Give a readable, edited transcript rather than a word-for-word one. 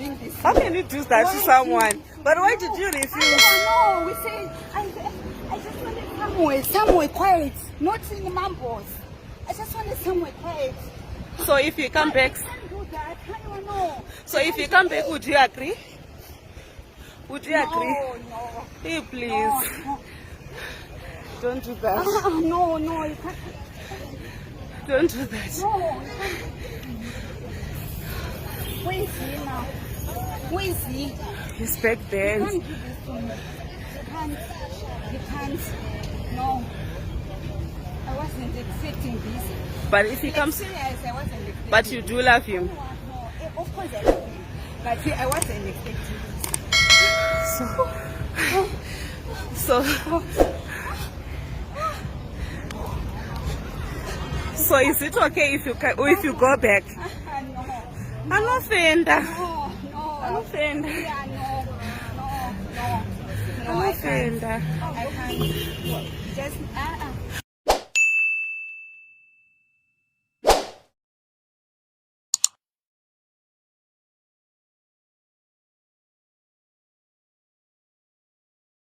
doing this? How can you do that to someone? But why did you refuse? I don't know. We said I just wanted somewhere quiet, not in the Mambos. I just wanted somewhere quiet. So if you come back, I can't do that. I don't know. so if you come back, would you agree? Would you agree? No. Hey, please. No. Don't do that. No, you can't. Don't do that. No, you can't. Where is he now? Where is he? He's back there. You can't do this to me. You can't. No. I wasn't expecting this. But if he comes, Serious, I wasn't expecting. but you do love him. No, of course I love him. But I wasn't expecting So is it okay if you go back? No. Anofenda. No. Anofenda. Yeah, no. I Anofenda. can't. Just